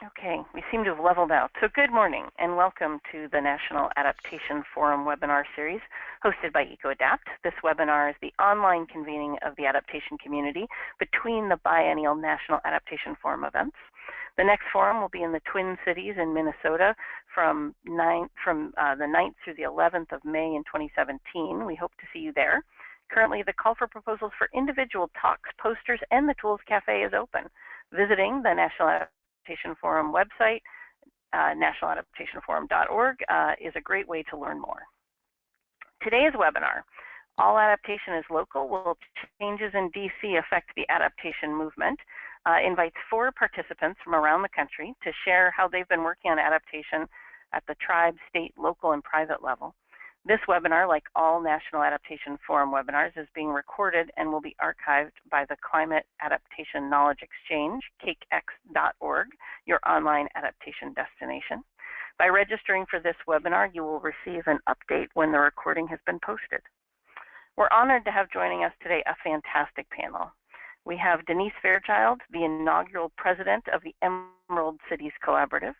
Okay, we seem to have leveled out. So good morning and welcome to the National Adaptation Forum webinar series hosted by EcoAdapt. This webinar is the online convening of the adaptation community between the biennial National Adaptation Forum events. The next forum will be in the Twin Cities in Minnesota from the 9th through the 11th of May in 2017. We hope to see you there. Currently, the call for proposals for individual talks, posters, and the Tools Cafe is open. Visiting the National Adaptation Forum website, nationaladaptationforum.org, is a great way to learn more. Today's webinar, All Adaptation is Local, Will Changes in DC Affect the Adaptation Movement, invites 4 participants from around the country to share how they've been working on adaptation at the tribe, state, local, and private level. This webinar, like all National Adaptation Forum webinars, is being recorded and will be archived by the Climate Adaptation Knowledge Exchange, cakex.org, your online adaptation destination. By registering for this webinar, you will receive an update when the recording has been posted. We're honored to have joining us today a fantastic panel. We have Denise Fairchild, the inaugural president of the Emerald Cities Collaborative,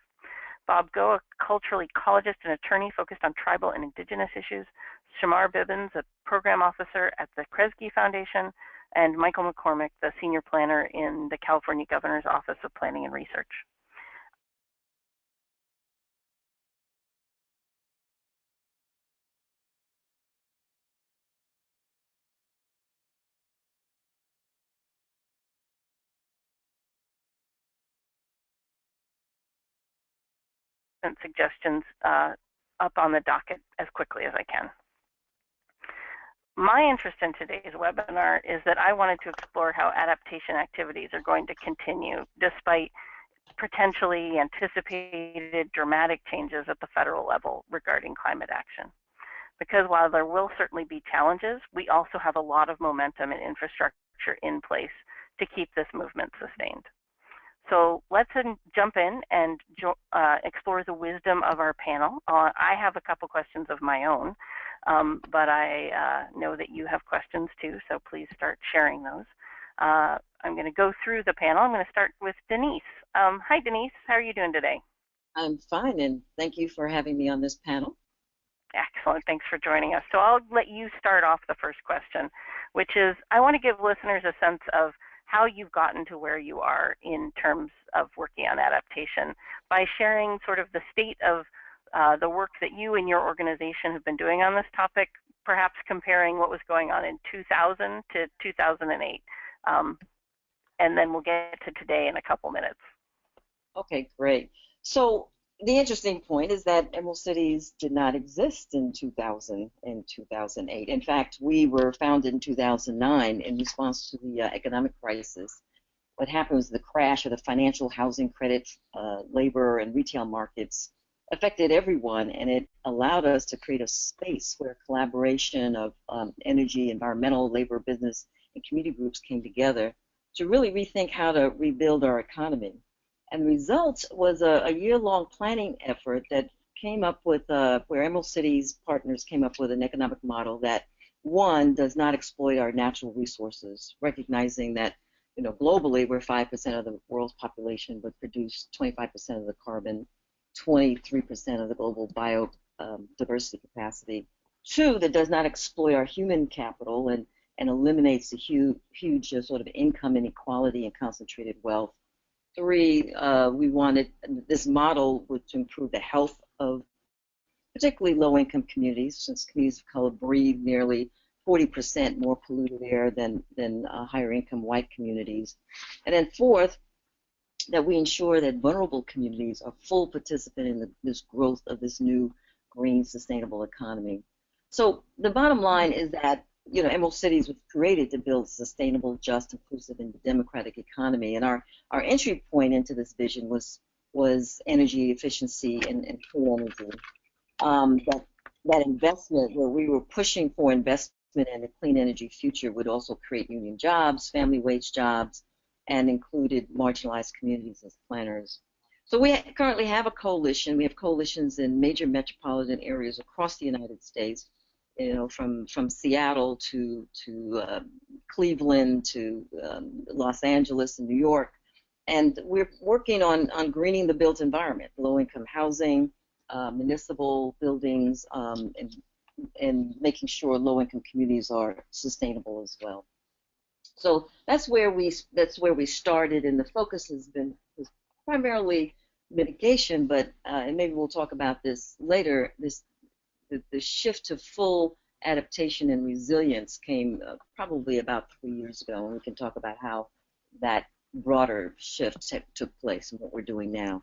Bob Gough, a cultural ecologist and attorney focused on tribal and indigenous issues, Shamar Bibbins, a program officer at the Kresge Foundation, and Michael McCormick, the senior planner in the California Governor's Office of Planning and Research. Suggestions up on the docket as quickly as I can. My interest in today's webinar is that I wanted to explore how adaptation activities are going to continue despite potentially anticipated dramatic changes at the federal level regarding climate action. Because while there will certainly be challenges, we also have a lot of momentum and infrastructure in place to keep this movement sustained. So let's jump in and explore the wisdom of our panel. I have a couple questions of my own, but I know that you have questions too, so please start sharing those. I'm going to go through the panel. I'm going to start with Denise. Hi, Denise. How are you doing today? I'm fine, and thank you for having me on this panel. Excellent. Thanks for joining us. So I'll let you start off the first question, which is I want to give listeners a sense of how you've gotten to where you are in terms of working on adaptation by sharing sort of the state of the work that you and your organization have been doing on this topic, perhaps comparing what was going on in 2000 to 2008. And then we'll get to today in a couple minutes. Okay, great. So the interesting point is that Emerald Cities did not exist in 2000 and 2008. In fact, we were founded in 2009 in response to the economic crisis. What happened was the crash of the financial, housing, credit, labor, and retail markets affected everyone, and it allowed us to create a space where collaboration of energy, environmental, labor, business, and community groups came together to really rethink how to rebuild our economy. And the result was a year-long planning effort that came up with, where Emerald Cities partners came up with an economic model that, one, does not exploit our natural resources, recognizing that, you know, globally we're 5% of the world's population, but produce 25% of the carbon, 23% of the global biodiversity capacity. Two, that does not exploit our human capital and eliminates the huge sort of income inequality and concentrated wealth. Three, we wanted this model to improve the health of particularly low-income communities, since communities of color breathe nearly 40% more polluted air than higher-income white communities. And then fourth, that we ensure that vulnerable communities are full participant in this growth of this new green sustainable economy. So the bottom line is that, you know, Emerald Cities was created to build a sustainable, just, inclusive, and democratic economy. And our entry point into this vision was energy efficiency and clean energy. That investment, where we were pushing for investment in a clean energy future, would also create union jobs, family wage jobs, and included marginalized communities as planners. So we currently have a coalition. We have coalitions in major metropolitan areas across the United States, you know, from Seattle to Cleveland to Los Angeles and New York, And we're working on greening the built environment, low-income housing, municipal buildings, and making sure low-income communities are sustainable as well. So that's where we started, and the focus was primarily mitigation, but and maybe we'll talk about this later. The shift to full adaptation and resilience came probably about 3 years ago, and we can talk about how that broader shift took place and what we're doing now.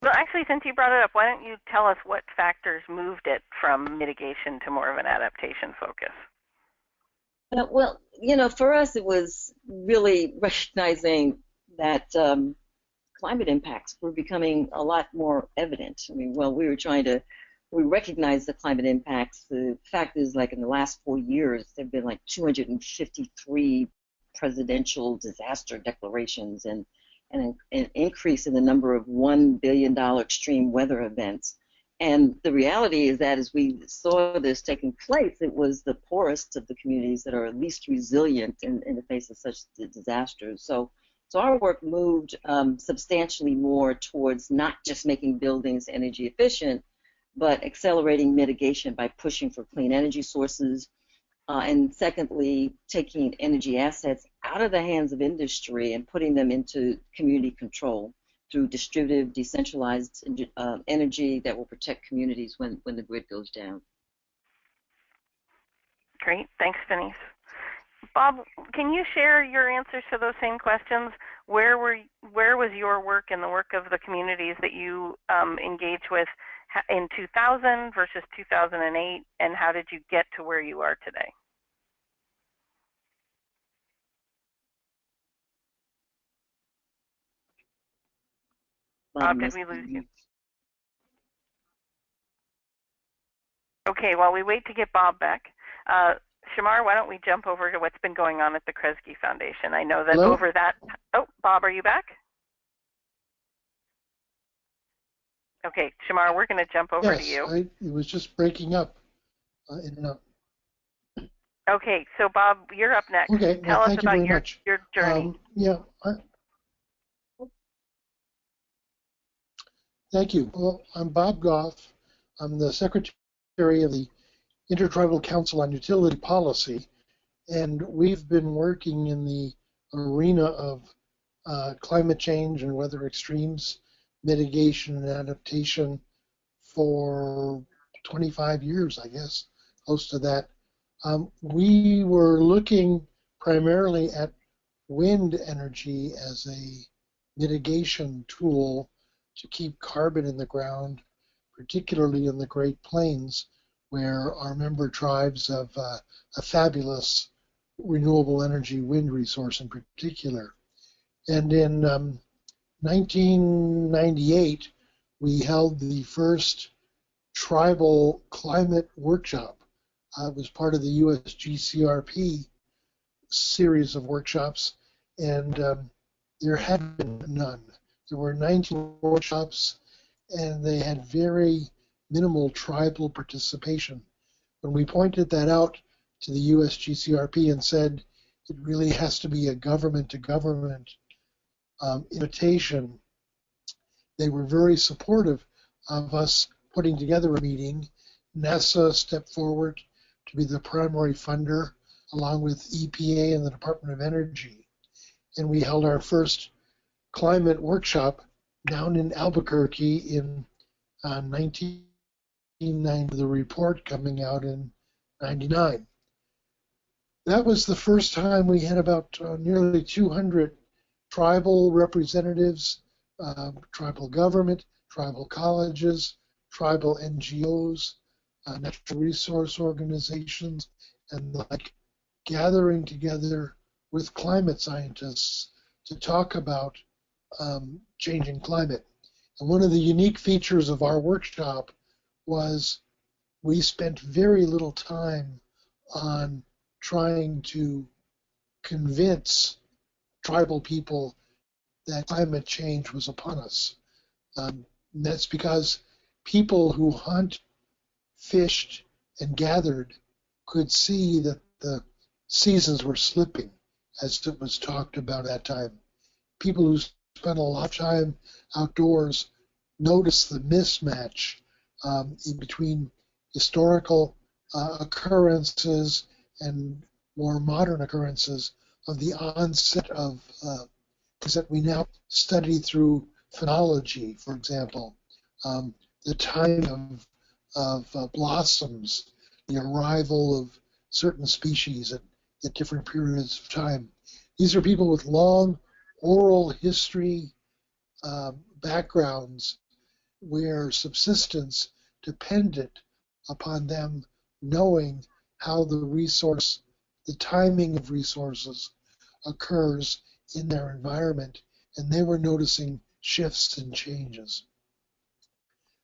Well, actually, since you brought it up, why don't you tell us what factors moved it from mitigation to more of an adaptation focus? Well, you know, for us, it was really recognizing that climate impacts were becoming a lot more evident. I mean, well, we recognized the climate impacts. The fact is, like in the last 4 years, there have been like 253 presidential disaster declarations and an increase in the number of $1 billion extreme weather events. And the reality is that as we saw this taking place, it was the poorest of the communities that are least resilient in the face of such disasters. So our work moved substantially more towards not just making buildings energy efficient, but accelerating mitigation by pushing for clean energy sources, and secondly, taking energy assets out of the hands of industry and putting them into community control through distributed, decentralized energy that will protect communities when the grid goes down. Great, thanks, Denise. Bob, can you share your answers to those same questions? Where was your work and the work of the communities that you engaged with in 2000 versus 2008, and how did you get to where you are today? Bob, did we lose you? Okay, while we wait to get Bob back, Shamar, why don't we jump over to what's been going on at the Kresge Foundation? I know that Hello? over that, oh, Bob, are you back? Okay, Shamar, we're going to jump over to you. Yes, it was just breaking up in and out. Okay, so Bob, you're up next. Okay, Tell us about your journey. Thank you. Well, I'm Bob Gough. I'm the Secretary of the Intertribal Council on Utility Policy, and we've been working in the arena of climate change and weather extremes, mitigation and adaptation for 25 years, I guess, close to that. We were looking primarily at wind energy as a mitigation tool to keep carbon in the ground, particularly in the Great Plains, where our member tribes have a fabulous renewable energy wind resource in particular. And in 1998, we held the first tribal climate workshop. It was part of the USGCRP series of workshops, and there had been none. There were 19 workshops, and they had very minimal tribal participation. When we pointed that out to the USGCRP and said it really has to be a government-to-government invitation, they were very supportive of us putting together a meeting. NASA stepped forward to be the primary funder, along with EPA and the Department of Energy. And we held our first climate workshop down in Albuquerque in 1990, the report coming out in 99. That was the first time we had about nearly 200 tribal representatives, tribal government, tribal colleges, tribal NGOs, natural resource organizations, and like gathering together with climate scientists to talk about changing climate. And one of the unique features of our workshop was we spent very little time on trying to convince tribal people that climate change was upon us. That's because people who hunt, fished, and gathered could see that the seasons were slipping, as it was talked about at that time. People who spent a lot of time outdoors noticed the mismatch in between historical occurrences and more modern occurrences of the onset of things that we now study through phenology, for example, the time of blossoms, the arrival of certain species at different periods of time. These are people with long oral history backgrounds where subsistence depended upon them knowing how the timing of resources occurs in their environment, and they were noticing shifts and changes.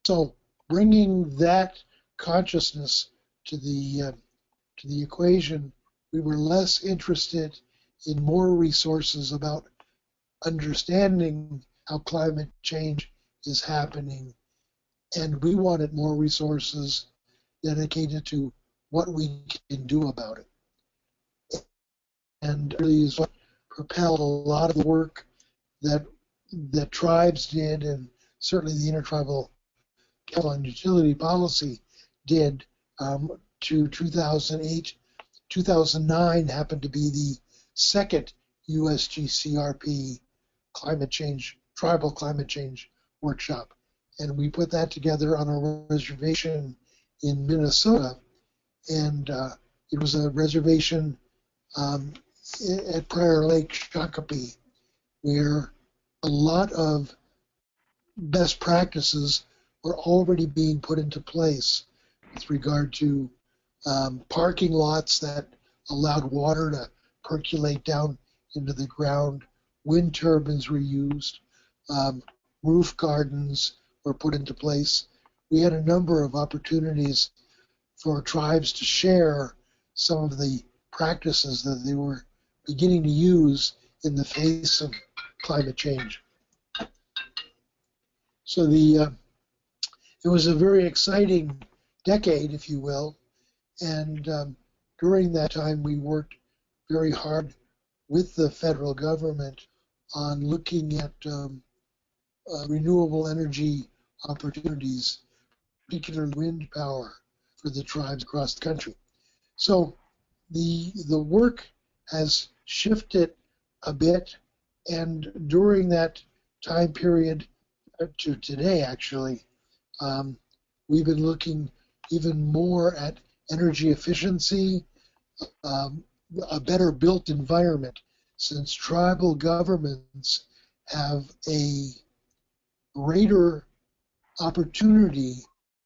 So bringing that consciousness to the equation, we were less interested in more resources about understanding how climate change is happening, and we wanted more resources dedicated to what we can do about it. And really is what propelled a lot of the work that tribes did, and certainly the Intertribal Council on Utility Policy did to 2008. 2009 happened to be the second USGCRP tribal climate change workshop. And we put that together on a reservation in Minnesota. And it was a reservation at Prior Lake, Shakopee, where a lot of best practices were already being put into place with regard to parking lots that allowed water to percolate down into the ground. Wind turbines were used. Roof gardens were put into place. We had a number of opportunities for tribes to share some of the practices that they were beginning to use in the face of climate change. So it was a very exciting decade, if you will, and during that time we worked very hard with the federal government on looking at renewable energy opportunities, particularly wind power for the tribes across the country. So the work has shifted a bit, and during that time period to today, actually, we've been looking even more at energy efficiency, a better built environment, since tribal governments have a greater opportunity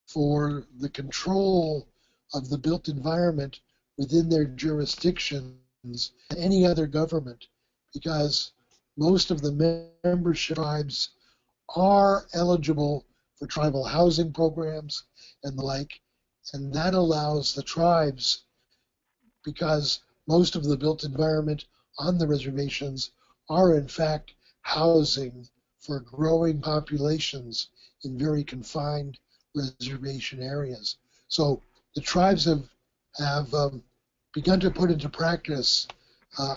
for the control of the built environment within their jurisdictions than any other government, because most of the membership tribes are eligible for tribal housing programs and the like, and that allows the tribes, because most of the built environment on the reservations are in fact housing for growing populations in very confined reservation areas. So the tribes have begun to put into practice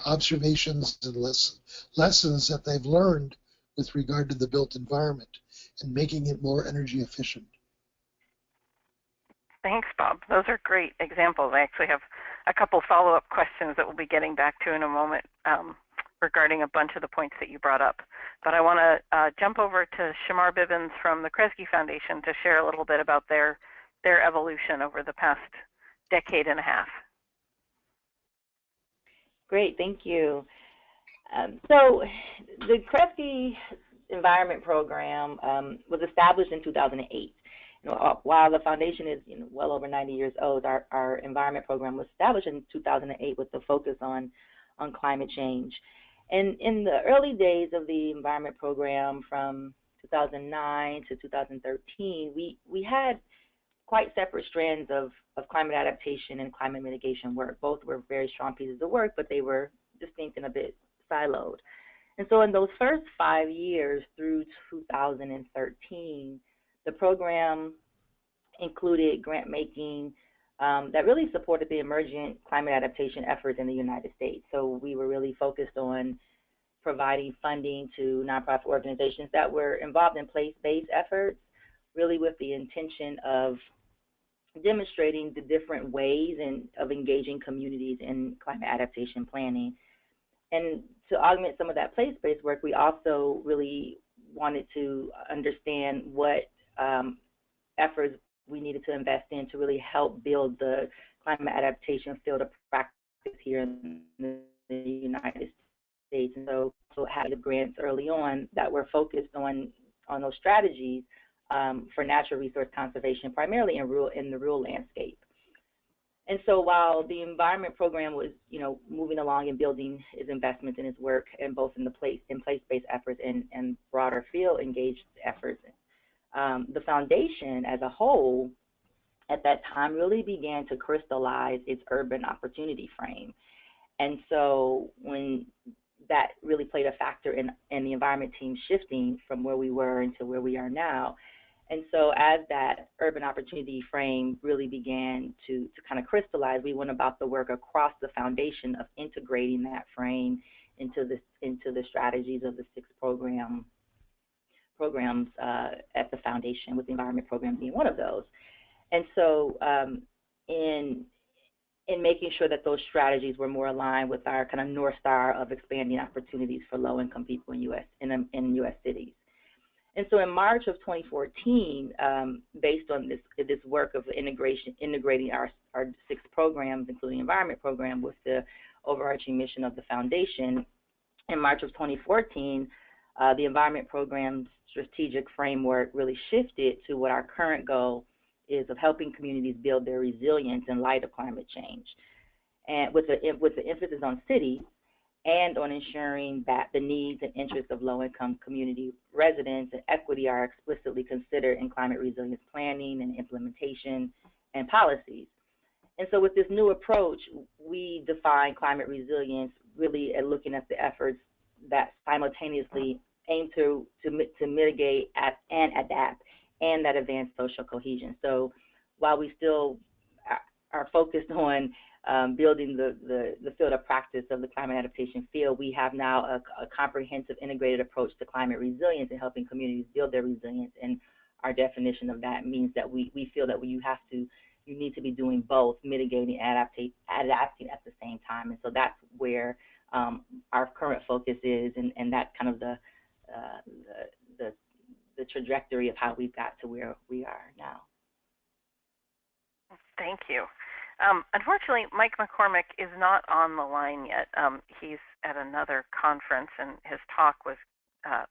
observations and lessons that they've learned with regard to the built environment and making it more energy efficient. Thanks, Bob. Those are great examples. I actually have a couple follow-up questions that we'll be getting back to in a moment regarding a bunch of the points that you brought up. But I want to jump over to Shamar Bibbins from the Kresge Foundation to share a little bit about their evolution over the past decade and a half. Great, thank you. So the Kresge Environment Program was established in 2008. While the foundation is well over 90 years old, our environment program was established in 2008 with the focus on climate change. And in the early days of the environment program, from 2009 to 2013, we had quite separate strands of climate adaptation and climate mitigation work. Both were very strong pieces of work, but they were distinct and a bit siloed. And so in those first 5 years through 2013, the program included grant making that really supported the emergent climate adaptation efforts in the United States. So we were really focused on providing funding to nonprofit organizations that were involved in place-based efforts, really with the intention of demonstrating the different ways of engaging communities in climate adaptation planning. And to augment some of that place-based work, we also really wanted to understand what efforts we needed to invest in to really help build the climate adaptation field of practice here in the United States. And so had the grants early on that were focused on those strategies for natural resource conservation, primarily in the rural landscape. And so while the environment program was, moving along and building its investments in its work, and both in the place-based efforts and broader field engaged efforts, the foundation as a whole at that time really began to crystallize its urban opportunity frame. And so when that really played a factor in the environment team shifting from where we were into where we are now. And so as that urban opportunity frame really began to kind of crystallize, we went about the work across the foundation of integrating that frame into the strategies of the 6 programs at the foundation, with the environment program being one of those. And so in making sure that those strategies were more aligned with our kind of North Star of expanding opportunities for low-income people in U.S. cities. And so in March of 2014, based on this work of integrating our 6 programs, including the environment program, with the overarching mission of the foundation, in March of 2014, the environment program's strategic framework really shifted to what our current goal is of helping communities build their resilience in light of climate change, and with the emphasis on cities and on ensuring that the needs and interests of low-income community residents and equity are explicitly considered in climate resilience planning and implementation and policies. And so with this new approach, we define climate resilience really at looking at the efforts that simultaneously aim to mitigate and adapt and that advance social cohesion. So while we still are focused on building the field of practice of the climate adaptation field, we have now a comprehensive integrated approach to climate resilience and helping communities build their resilience. And our definition of that means that we feel that you need to be doing both, mitigating and adapting at the same time. And so that's where our current focus is, and that's kind of the trajectory of how we've got to where we are now. Thank you. Unfortunately, Mike McCormick is not on the line yet. He's at another conference, and his talk was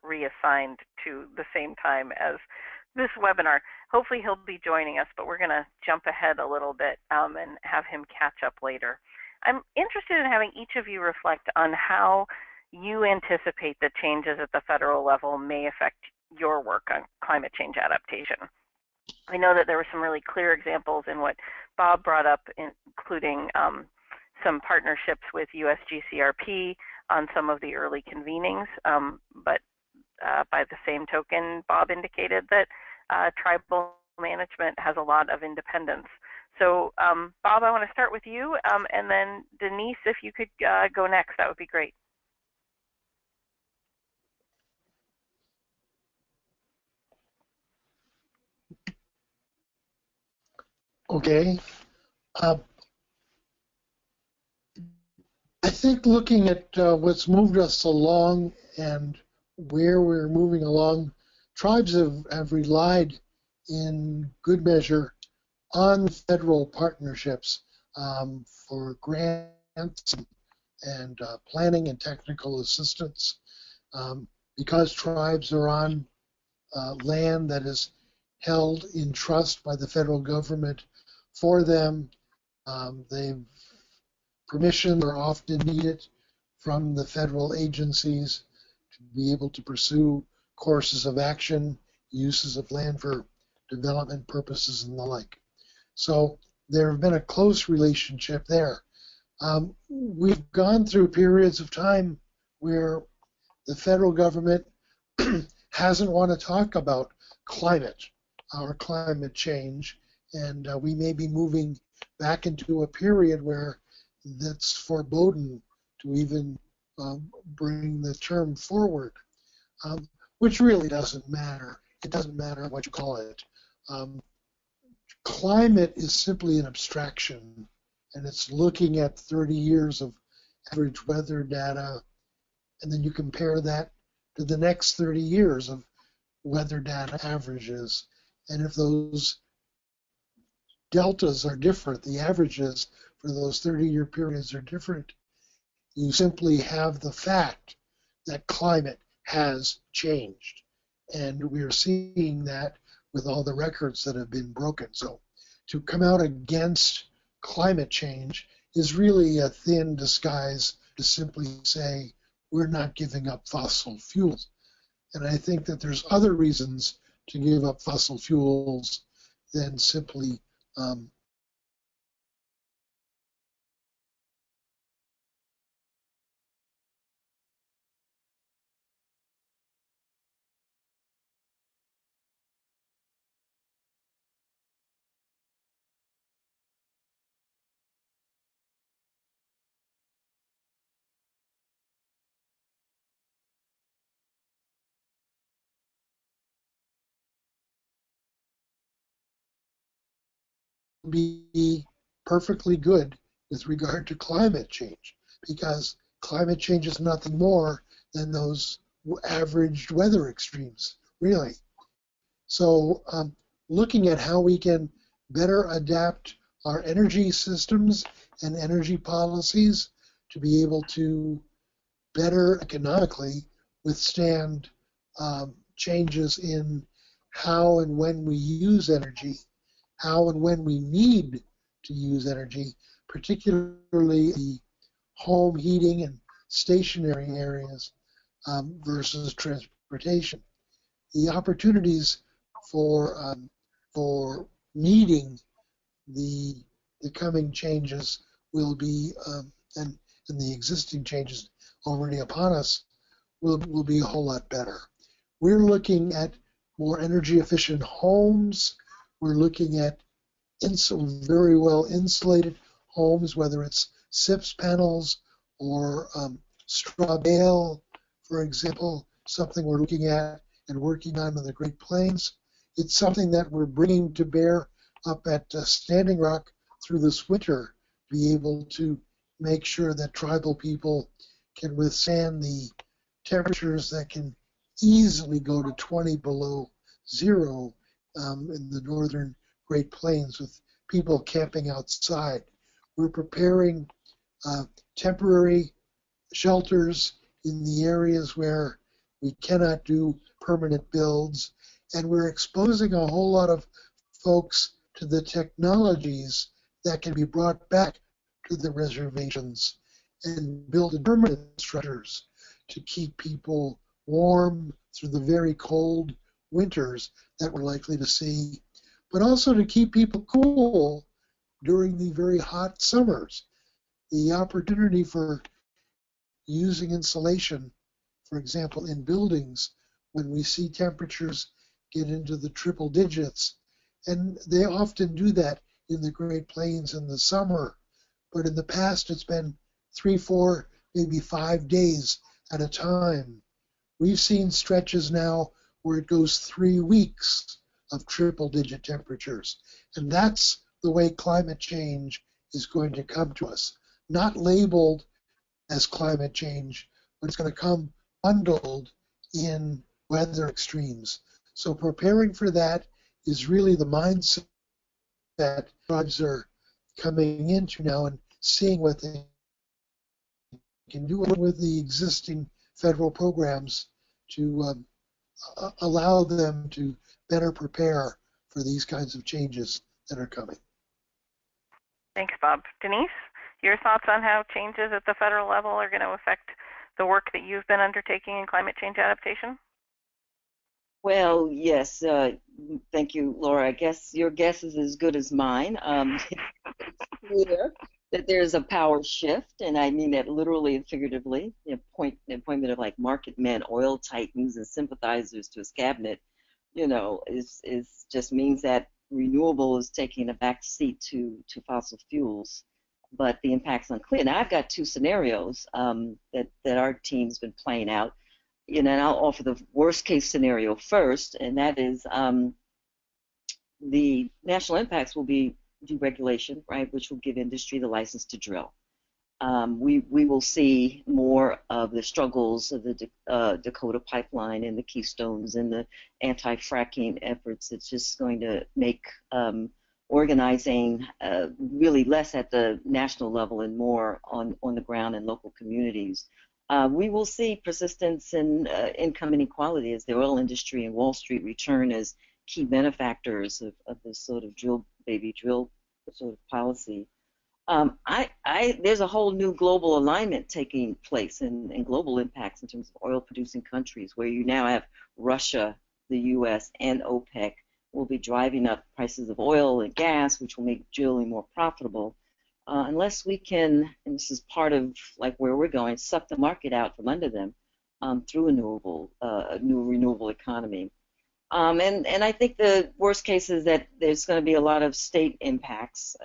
reassigned to the same time as this webinar. Hopefully he'll be joining us, but we're going to jump ahead a little bit and have him catch up later. I'm interested in having each of you reflect on how you anticipate that changes at the federal level may affect your work on climate change adaptation. I know that there were some really clear examples in what Bob brought up, including some partnerships with USGCRP on some of the early convenings, but by the same token, Bob indicated that tribal management has a lot of independence. So Bob, I want to start with you, and then Denise, if you could go next, that would be great. Okay. I think looking at what's moved us along and where we're moving along, tribes have relied in good measure on federal partnerships for grants and planning and technical assistance. Because tribes are on land that is held in trust by the federal government for them, permissions are often needed from the federal agencies to be able to pursue courses of action, uses of land for development purposes and the like. So there have been a close relationship there. We've gone through periods of time where the federal government hasn't wanted to talk about climate or climate change, and we may be moving back into a period where that's foreboding to even bring the term forward, which really doesn't matter. It doesn't matter what you call it. Climate is simply an abstraction, and it's looking at 30 years of average weather data, and then you compare that to the next 30 years of weather data averages. And if those deltas are different, the averages for those 30-year periods are different, you simply have the fact that climate has changed. And we're seeing that with all the records that have been broken. So to come out against climate change is really a thin disguise to simply say we're not giving up fossil fuels. And I think that there's other reasons to give up fossil fuels than simply be perfectly good with regard to climate change, because climate change is nothing more than those averaged weather extremes, really. So looking at how we can better adapt our energy systems and energy policies to be able to better economically withstand changes in how and when we use energy, how and when we need to use energy, particularly the home heating and stationary areas versus transportation. The opportunities for meeting the coming changes will be, and the existing changes already upon us will be a whole lot better. We're looking at more energy efficient homes. We're looking at very well insulated homes, whether it's SIPS panels or straw bale, for example, something we're looking at and working on in the Great Plains. It's something that we're bringing to bear up at Standing Rock through this winter, to be able to make sure that tribal people can withstand the temperatures that can easily go to 20 below zero in the northern Great Plains, with people camping outside. We're preparing temporary shelters in the areas where we cannot do permanent builds, and we're exposing a whole lot of folks to the technologies that can be brought back to the reservations and build permanent structures to keep people warm through the very cold winters that we're likely to see, but also to keep people cool during the very hot summers. The opportunity for using insulation, for example, in buildings when we see temperatures get into the triple digits, and they often do that in the Great Plains in the summer, but in the past it's been 3, 4, maybe 5 days at a time. We've seen stretches now where it goes 3 weeks of triple-digit temperatures, and that's the way climate change is going to come to us. Not labeled as climate change, but it's going to come bundled in weather extremes. So preparing for that is really the mindset that tribes are coming into now, and seeing what they can do with the existing federal programs to allow them to better prepare for these kinds of changes that are coming. Thanks, Bob. Denise, your thoughts on how changes at the federal level are going to affect the work that you've been undertaking in climate change adaptation? Well, yes. Thank you, Laura. I guess your guess is as good as mine. It's clear that there's a power shift, and I mean that literally and figuratively. The appointment of like market men, oil titans, and sympathizers to his cabinet, is just means that renewable is taking a back seat to fossil fuels. but the impact's unclear. Now, I've got two scenarios that our team's been playing out. And I'll offer the worst case scenario first, and that is the national impacts will be deregulation, right, which will give industry the license to drill. We will see more of the struggles of the Dakota pipeline and the Keystones and the anti-fracking efforts. It's just going to make organizing really less at the national level and more on the ground in local communities. We will see persistence in income inequality as the oil industry and Wall Street return as key benefactors of this sort of drill baby drill sort of policy. There's a whole new global alignment taking place in global impacts in terms of oil-producing countries, where you now have Russia, the U.S., and OPEC will be driving up prices of oil and gas, which will make drilling more profitable. Unless we can, and this is part of like where we're going, suck the market out from under them through a new renewable economy. And I think the worst case is that there's going to be a lot of state impacts,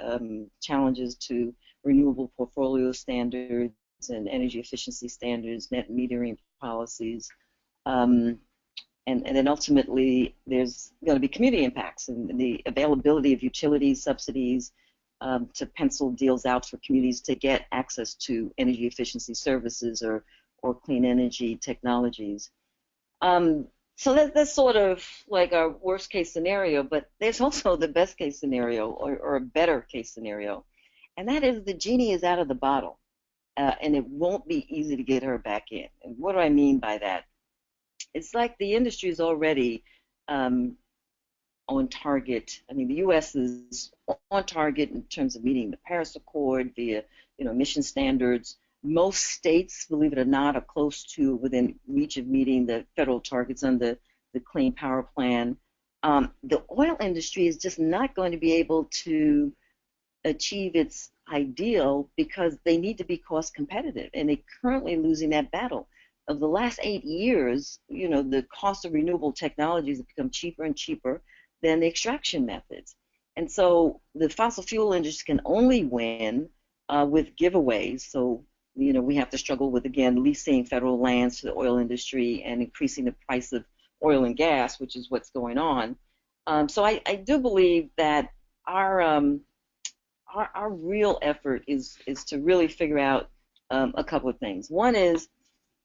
challenges to renewable portfolio standards and energy efficiency standards, net metering policies, and then ultimately there's going to be community impacts and the availability of utilities, subsidies to pencil deals out for communities to get access to energy efficiency services or clean energy technologies. So that's sort of like our worst case scenario, but there's also the best case scenario or a better case scenario, and that is the genie is out of the bottle, and it won't be easy to get her back in. And what do I mean by that? It's like the industry is already on target. I mean, the U.S. is on target in terms of meeting the Paris Accord via emission standards. Most states, believe it or not, are close to within reach of meeting the federal targets under the Clean Power Plan. The oil industry is just not going to be able to achieve its ideal because they need to be cost competitive, and they're currently losing that battle. Of the last 8 years, the cost of renewable technologies have become cheaper and cheaper than the extraction methods. And so the fossil fuel industry can only win with giveaways. So we have to struggle with, again, leasing federal lands to the oil industry and increasing the price of oil and gas, which is what's going on. So I do believe that our real effort is to really figure out a couple of things. One is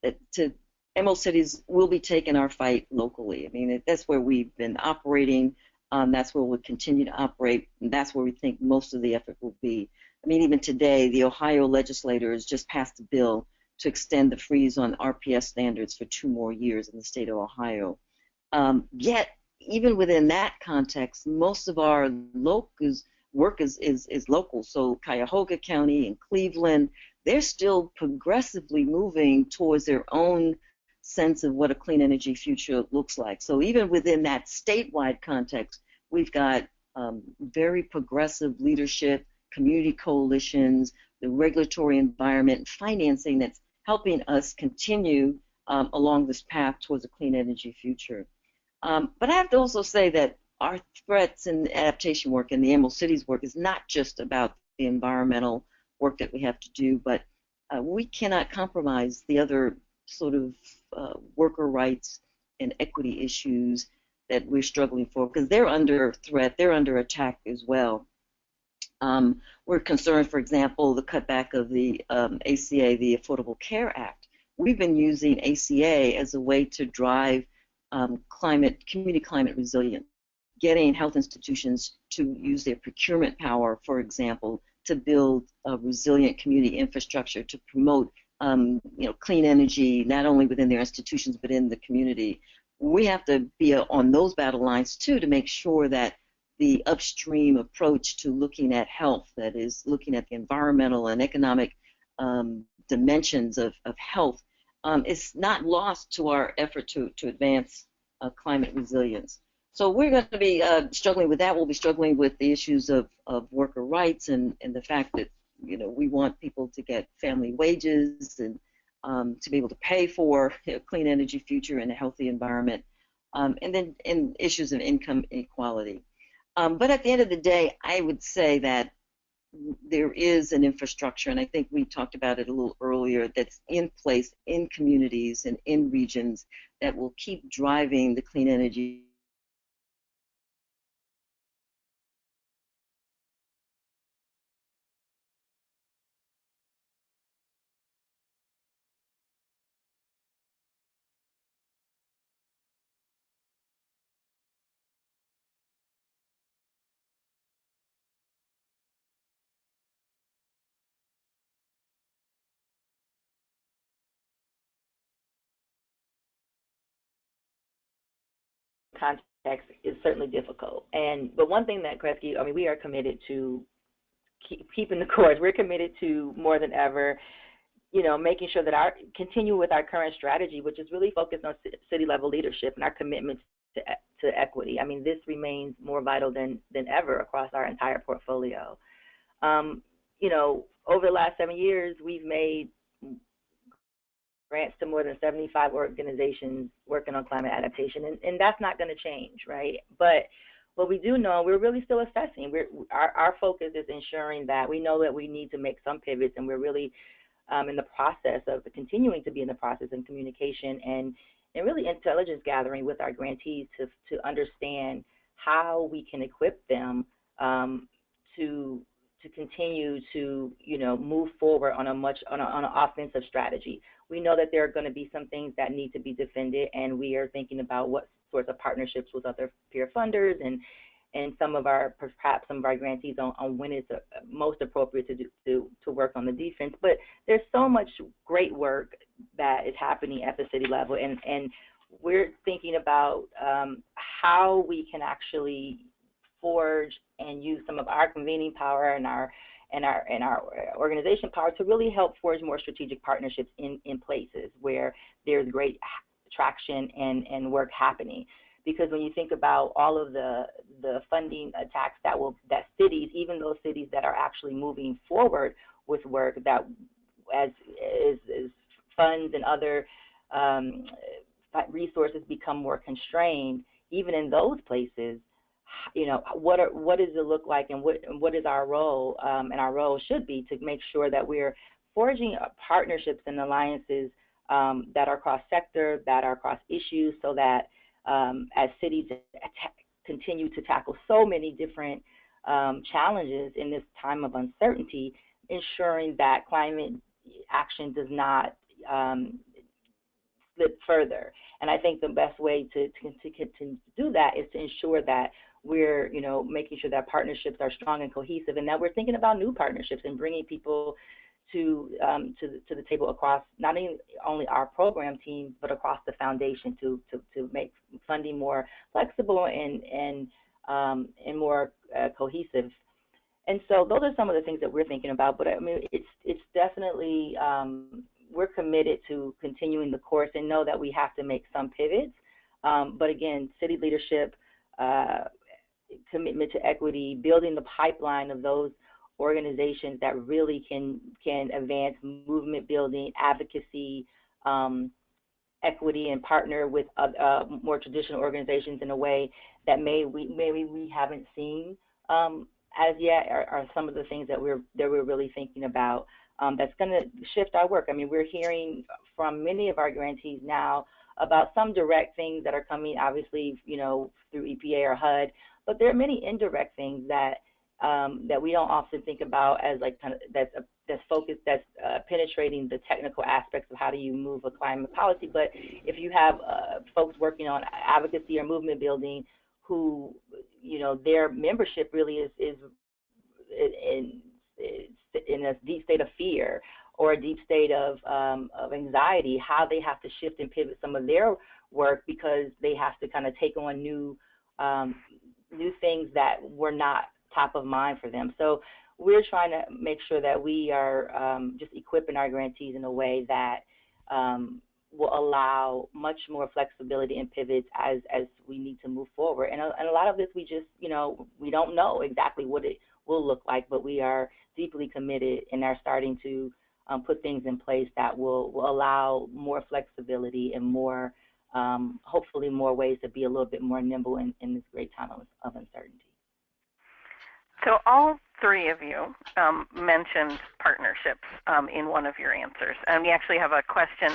that Emerald Cities will be taking our fight locally. I mean, that's where we've been operating. That's where we'll continue to operate, and that's where we think most of the effort will be. I mean, even today, the Ohio legislators just passed a bill to extend the freeze on RPS standards for 2 more years in the state of Ohio. Yet, even within that context, most of our work is local. So Cuyahoga County and Cleveland, they're still progressively moving towards their own sense of what a clean energy future looks like. So even within that statewide context, we've got very progressive leadership, community coalitions, the regulatory environment, and financing that's helping us continue along this path towards a clean energy future. But I have to also say that our threats and adaptation work and the Emerald Cities work is not just about the environmental work that we have to do, but we cannot compromise the other sort of worker rights and equity issues that we're struggling for, because they're under threat, they're under attack as well. We're concerned, for example, the cutback of the ACA, the Affordable Care Act. We've been using ACA as a way to drive community climate resilience, getting health institutions to use their procurement power, for example, to build a resilient community infrastructure to promote clean energy, not only within their institutions but in the community. We have to be on those battle lines too to make sure that the upstream approach to looking at health, that is looking at the environmental and economic dimensions of health, is not lost to our effort to advance climate resilience. So we're going to be struggling with that. We'll be struggling with the issues of worker rights and the fact that we want people to get family wages and to be able to pay for a clean energy future and a healthy environment, and then in issues of income inequality. But at the end of the day, I would say that there is an infrastructure, and I think we talked about it a little earlier, that's in place in communities and in regions that will keep driving the clean energy context is certainly difficult. But one thing that Kresge, I mean, we are committed to keeping the course. We're committed to more than ever, making sure that continue with our current strategy, which is really focused on city level leadership and our commitment to equity. I mean, this remains more vital than ever across our entire portfolio. Over the last 7 years, we've made grants to more than 75 organizations working on climate adaptation, and that's not going to change, right? But what we do know, we're really still assessing. Our focus is ensuring that we know that we need to make some pivots, and we're really in the process of continuing to be in the process of communication and really intelligence gathering with our grantees to understand how we can equip them to continue to move forward on an offensive strategy. We know that there are going to be some things that need to be defended, and we are thinking about what sorts of partnerships with other peer funders and perhaps some of our grantees on when it's most appropriate to work on the defense. But there's so much great work that is happening at the city level, and we're thinking about how we can actually forge and use some of our convening power and our organization power to really help forge more strategic partnerships in places where there's great traction and work happening. Because when you think about all of the funding attacks that cities, even those cities that are actually moving forward with work, that as funds and other resources become more constrained, even in those places, what does it look like, and what is our role? And our role should be to make sure that we're forging partnerships and alliances that are cross-sector, that are cross issues, so that as cities continue to tackle so many different challenges in this time of uncertainty, ensuring that climate action does not slip further. And I think the best way to do that is to ensure that we're making sure that partnerships are strong and cohesive, and that we're thinking about new partnerships and bringing people to the table across not only our program teams, but across the foundation to make funding more flexible and more cohesive. And so those are some of the things that we're thinking about. But I mean, it's definitely we're committed to continuing the course and know that we have to make some pivots. But again, city leadership, commitment to equity, building the pipeline of those organizations that really can advance movement building, advocacy, equity, and partner with more traditional organizations in a way that maybe we haven't seen as yet are some of the things that we're really thinking about. That's going to shift our work. I mean, we're hearing from many of our grantees now about some direct things that are coming, obviously, through EPA or HUD, but there are many indirect things that we don't often think about as that's focused, that's penetrating the technical aspects of how do you move a climate policy. But if you have folks working on advocacy or movement building who, their membership really is in a deep state of fear or a deep state of anxiety, how they have to shift and pivot some of their work because they have to kind of take on new things that were not top of mind for them. So we're trying to make sure that we are just equipping our grantees in a way that will allow much more flexibility and pivots as we need to move forward. And a lot of this we just, we don't know exactly what it will look like, but we are deeply committed and are starting to put things in place that will allow more flexibility and more, hopefully more ways to be a little bit more nimble in this great time of uncertainty. So all three of you mentioned partnerships in one of your answers. And we actually have a question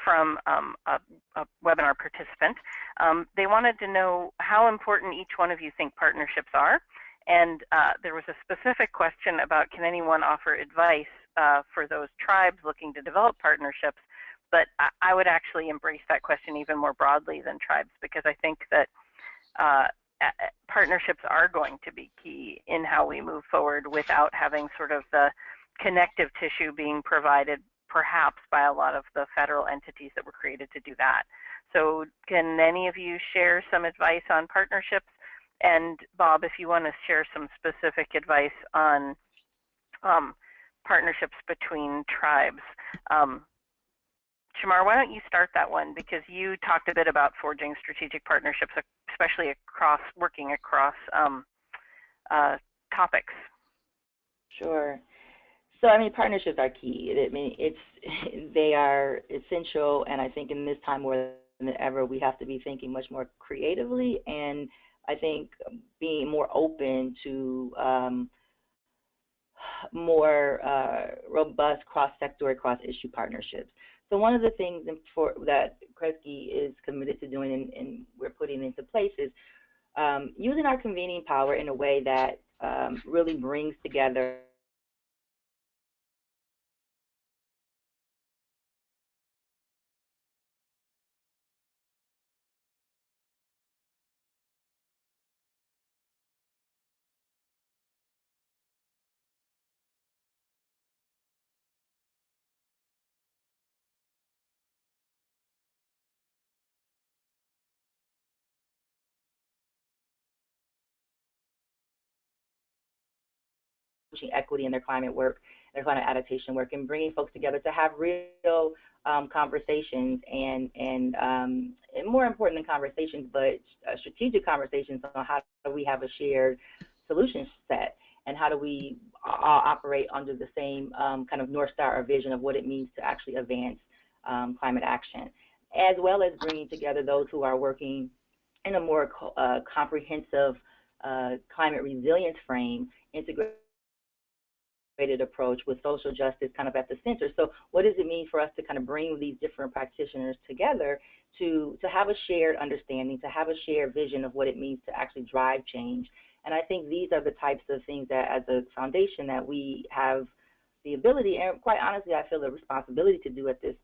from a webinar participant. They wanted to know how important each one of you think partnerships are. And there was a specific question about, can anyone offer advice for those tribes looking to develop partnerships? But I would actually embrace that question even more broadly than tribes, because I think that partnerships are going to be key in how we move forward without having sort of the connective tissue being provided perhaps by a lot of the federal entities that were created to do that. So can any of you share some advice on partnerships? And Bob, if you want to share some specific advice on partnerships between tribes. Shamar, why don't you start that one, because you talked a bit about forging strategic partnerships, especially working across topics. Sure. So I mean, partnerships are key. I mean, they are essential, and I think in this time more than ever, we have to be thinking much more creatively, and I think being more open to more robust cross-sector, cross-issue partnerships. So one of the things that Kresge is committed to doing and we're putting into place is using our convening power in a way that really brings together equity in their climate work, their climate adaptation work, and bringing folks together to have real conversations and more important than conversations, but strategic conversations on how do we have a shared solution set, and how do we all operate under the same kind of North Star or vision of what it means to actually advance climate action, as well as bringing together those who are working in a more comprehensive climate resilience frame, integrated approach with social justice kind of at the center. So what does it mean for us to kind of bring these different practitioners together to have a shared understanding, to have a shared vision of what it means to actually drive change? And I think these are the types of things that as a foundation that we have the ability, and quite honestly, I feel the responsibility to do at this,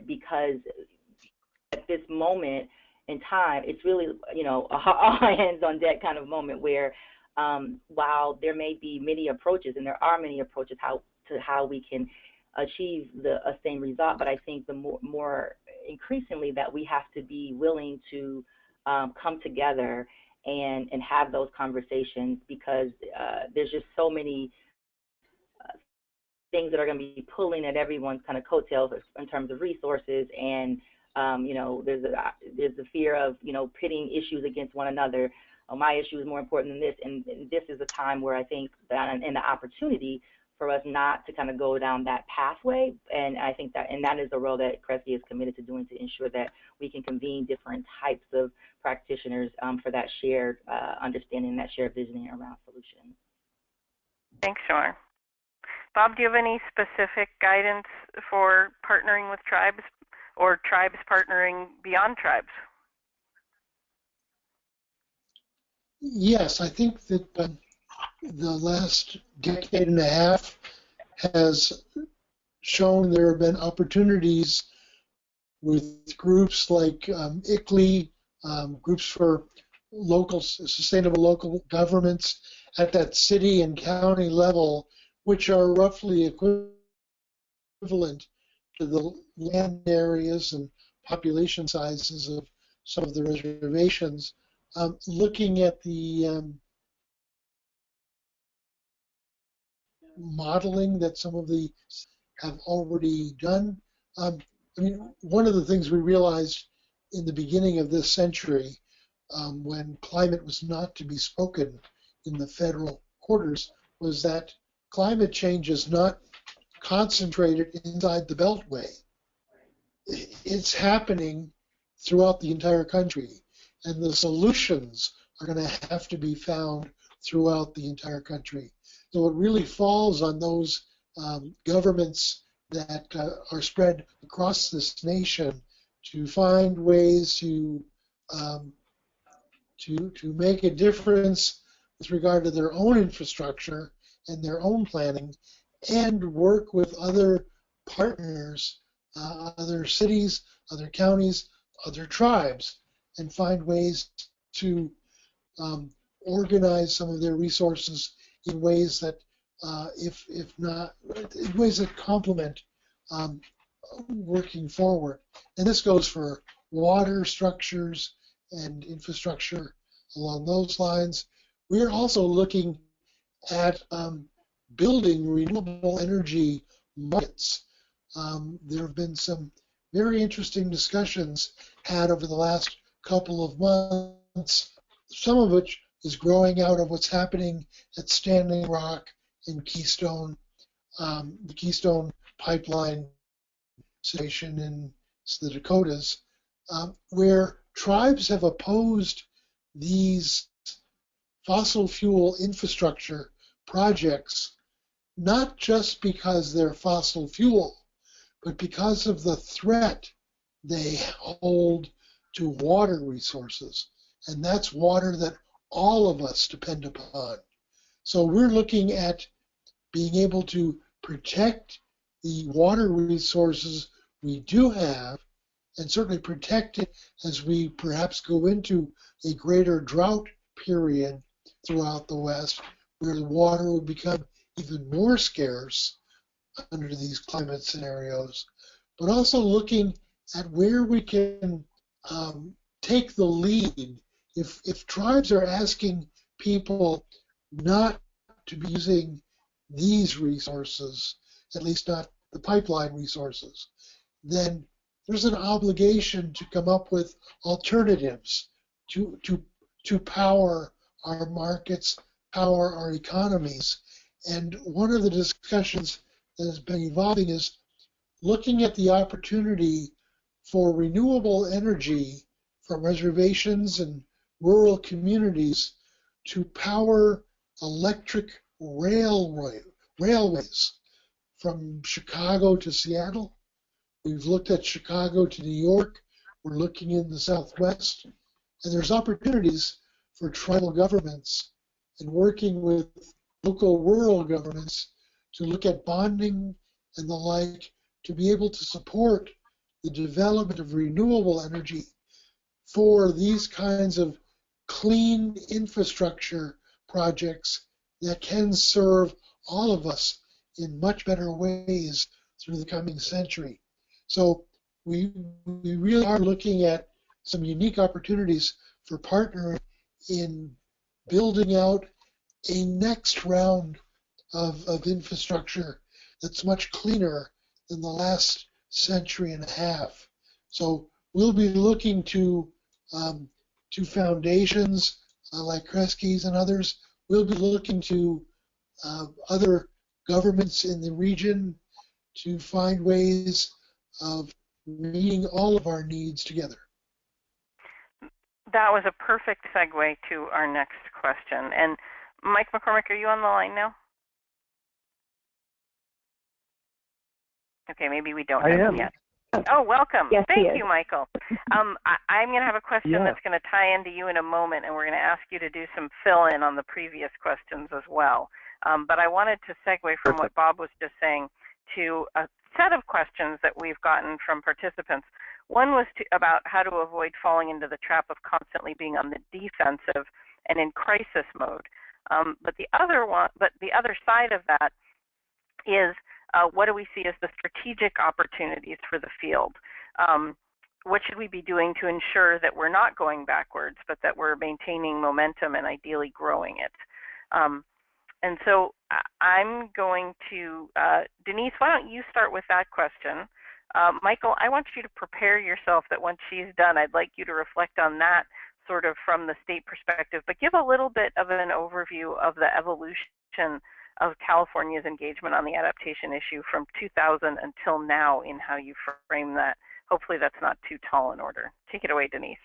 because at this moment in time, it's really, you know, a all hands on deck kind of moment where while there may be many approaches, and there are many approaches how we can achieve the same result, but I think the more increasingly that we have to be willing to come together and have those conversations, because there's just so many things that are going to be pulling at everyone's kind of coattails in terms of resources, and you know, there's the fear of, you know, pitting issues against one another. My issue is more important than this, and this is a time where I think that, and the opportunity for us not to kind of go down that pathway, and I think that, and that is the role that Kresge is committed to doing, to ensure that we can convene different types of practitioners for that shared understanding, that shared visioning around solutions. Thanks, Shamar. Bob, do you have any specific guidance for partnering with tribes, or tribes partnering beyond tribes? Yes, I think that the last decade and a half has shown there have been opportunities with groups like ICLI, groups for sustainable local governments at that city and county level, which are roughly equivalent to the land areas and population sizes of some of the reservations. Looking at the modeling that some of the have already done, I mean, one of the things we realized in the beginning of this century, when climate was not to be spoken in the federal quarters, was that climate change is not concentrated inside the Beltway. It's happening throughout the entire country, and the solutions are going to have to be found throughout the entire country. So it really falls on those governments that are spread across this nation to find ways to make a difference with regard to their own infrastructure and their own planning, and work with other partners, other cities, other counties, other tribes, and find ways to organize some of their resources in ways that, if not, in ways that complement working forward. And this goes for water structures and infrastructure along those lines. We're also looking at building renewable energy markets. There have been some very interesting discussions had over the last couple of months, some of which is growing out of what's happening at Standing Rock and Keystone, the Keystone pipeline situation in the Dakotas, where tribes have opposed these fossil fuel infrastructure projects, not just because they're fossil fuel, but because of the threat they hold to water resources. And that's water that all of us depend upon. So we're looking at being able to protect the water resources we do have, and certainly protect it as we perhaps go into a greater drought period throughout the West, where the water will become even more scarce under these climate scenarios, but also looking at where we can take the lead. If tribes are asking people not to be using these resources, at least not the pipeline resources, then there's an obligation to come up with alternatives to power our markets, power our economies. And one of the discussions that has been evolving is looking at the opportunity for renewable energy from reservations and rural communities to power electric railways from Chicago to Seattle. We've looked at Chicago to New York. We're looking in the Southwest. And there's opportunities for tribal governments and working with local rural governments to look at bonding and the like to be able to support the development of renewable energy for these kinds of clean infrastructure projects that can serve all of us in much better ways through the coming century. So we really are looking at some unique opportunities for partnering in building out a next round of infrastructure that's much cleaner than the last century and a half. So we'll be looking to foundations like Kresge's and others. We'll be looking to other governments in the region to find ways of meeting all of our needs together. That was a perfect segue to our next question. And Mike McCormick, are you on the line now? Okay, maybe we don't have him yet. Oh, welcome. Yes, Thank you, Michael. I'm going to have a question Yeah. that's going to tie into you in a moment, and we're going to ask you to do some fill-in on the previous questions as well. But I wanted to segue from what Bob was just saying to a set of questions that we've gotten from participants. One was about how to avoid falling into the trap of constantly being on the defensive and in crisis mode. But the other side of that is what do we see as the strategic opportunities for the field? What should we be doing to ensure that we're not going backwards, but that we're maintaining momentum and ideally growing it? And so I'm going to, Denise, why don't you start with that question? Michael, I want you to prepare yourself that once she's done, I'd like you to reflect on that sort of from the state perspective, but give a little bit of an overview of the evolution of California's engagement on the adaptation issue from 2000 until now in how you frame that. Hopefully that's not too tall an order. Take it away, Denise.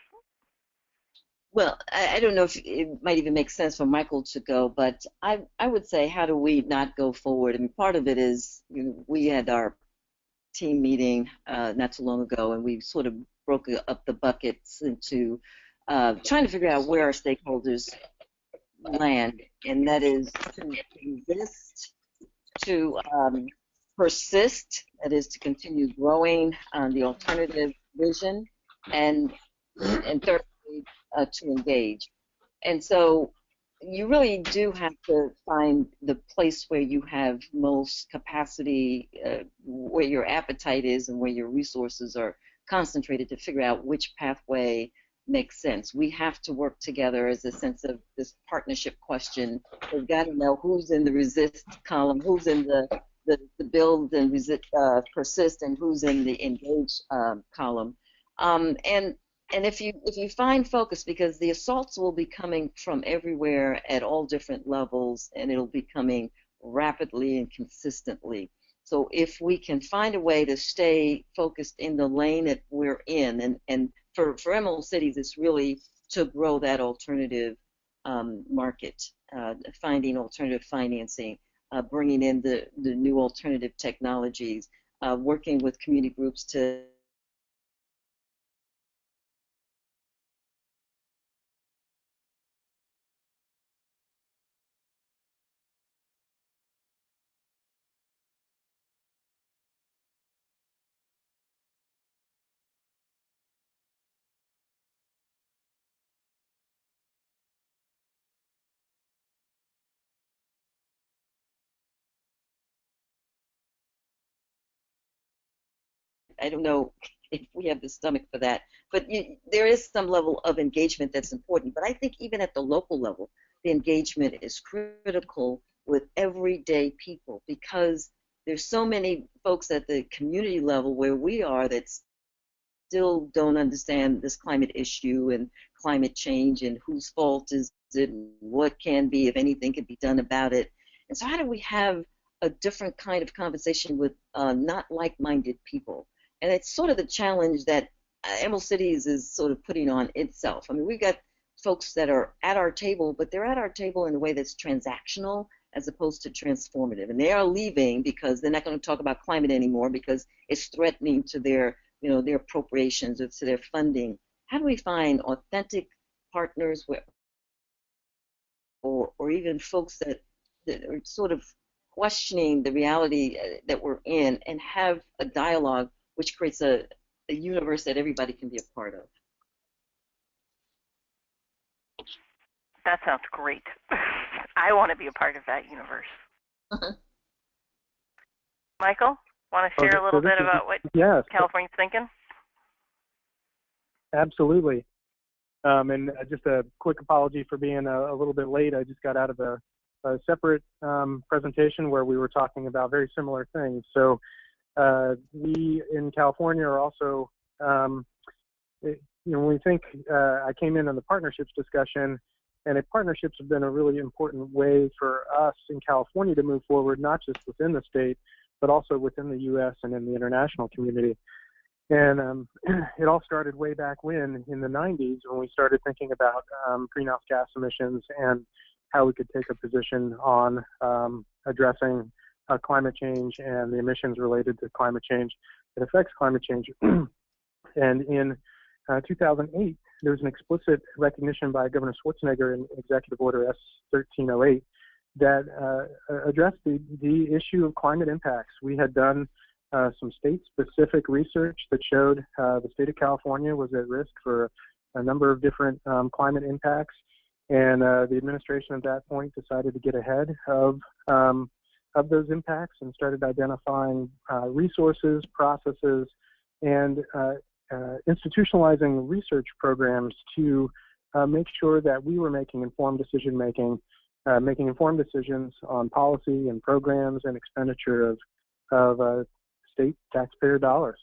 Well, I don't know if it might even make sense for Michael to go, but I would say, how do we not go forward? I mean, part of it is, we had our team meeting not too long ago, and we sort of broke up the buckets into trying to figure out where our stakeholders land, and that is to exist, to persist, that is to continue growing the alternative vision, and thirdly, to engage. And so you really do have to find the place where you have most capacity, where your appetite is and where your resources are concentrated, to figure out which pathway makes sense. We have to work together as a sense of this partnership question. We've got to know who's in the resist column, who's in the build and persist, and who's in the engage column. And if you find focus, because the assaults will be coming from everywhere at all different levels, and it'll be coming rapidly and consistently. So if we can find a way to stay focused in the lane that we're in, and for Emerald Cities, it's really to grow that alternative market, finding alternative financing, bringing in the new alternative technologies, working with community groups to I don't know if we have the stomach for that, but there is some level of engagement that's important. But I think even at the local level, the engagement is critical with everyday people, because there's so many folks at the community level where we are that still don't understand this climate issue and climate change, and whose fault is it, and what can be, if anything, can be done about it. And so how do we have a different kind of conversation with not like-minded people? And it's sort of the challenge that Emerald Cities is sort of putting on itself. I mean, we've got folks that are at our table, but they're at our table in a way that's transactional as opposed to transformative. And they are leaving because they're not going to talk about climate anymore, because it's threatening to their, their appropriations or to their funding. How do we find authentic partners or even folks that are sort of questioning the reality that we're in, and have a dialogue which creates a universe that everybody can be a part of? That sounds great. I want to be a part of that universe. Michael, want to share a little bit about what California's thinking? Absolutely. And just a quick apology for being a little bit late. I just got out of a separate presentation where we were talking about very similar things. So we in California are also, when we think, I came in on the partnerships discussion, and partnerships have been a really important way for us in California to move forward, not just within the state, but also within the U.S. and in the international community. And it all started way back when, in the 90s, when we started thinking about greenhouse gas emissions and how we could take a position on addressing climate change and the emissions related to climate change that affects climate change. And in 2008, there was an explicit recognition by Governor Schwarzenegger in Executive Order S1308 that addressed the issue of climate impacts. We had done some state-specific research that showed the state of California was at risk for a number of different climate impacts, and the administration at that point decided to get ahead of those impacts and started identifying resources, processes, and institutionalizing research programs to make sure that we were making informed decision-making, making informed decisions on policy and programs and expenditure of state taxpayer dollars.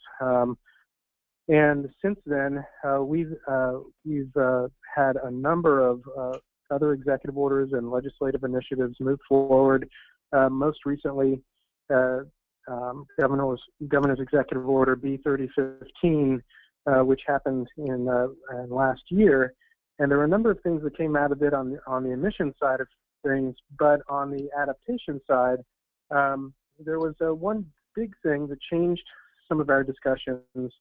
And since then, we've had a number of other executive orders and legislative initiatives move forward. Most recently, Governor's Executive Order B3015, which happened in last year, And there were a number of things that came out of it on the emission side of things, but on the adaptation side, there was one big thing that changed some of our discussions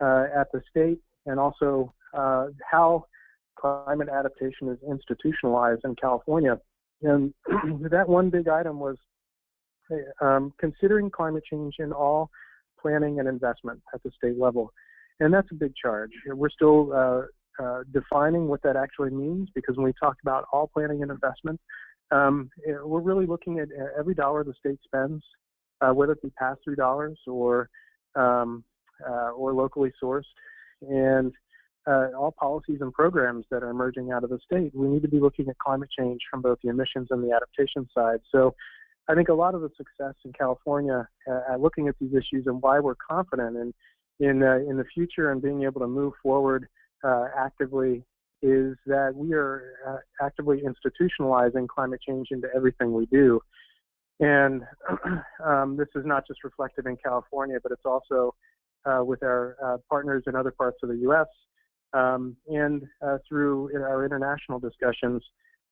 at the state, and also how climate adaptation is institutionalized in California. And that one big item was considering climate change in all planning and investment at the state level. And that's a big charge. We're still defining what that actually means, because when we talk about all planning and investment, we're really looking at every dollar the state spends, whether it be pass-through dollars or locally sourced, and all policies and programs that are emerging out of the state. We need to be looking at climate change from both the emissions and the adaptation side. So I think a lot of the success in California at looking at these issues, and why we're confident in the future and being able to move forward actively, is that we are actively institutionalizing climate change into everything we do. And this is not just reflected in California, but it's also with our partners in other parts of the U.S. And through our international discussions.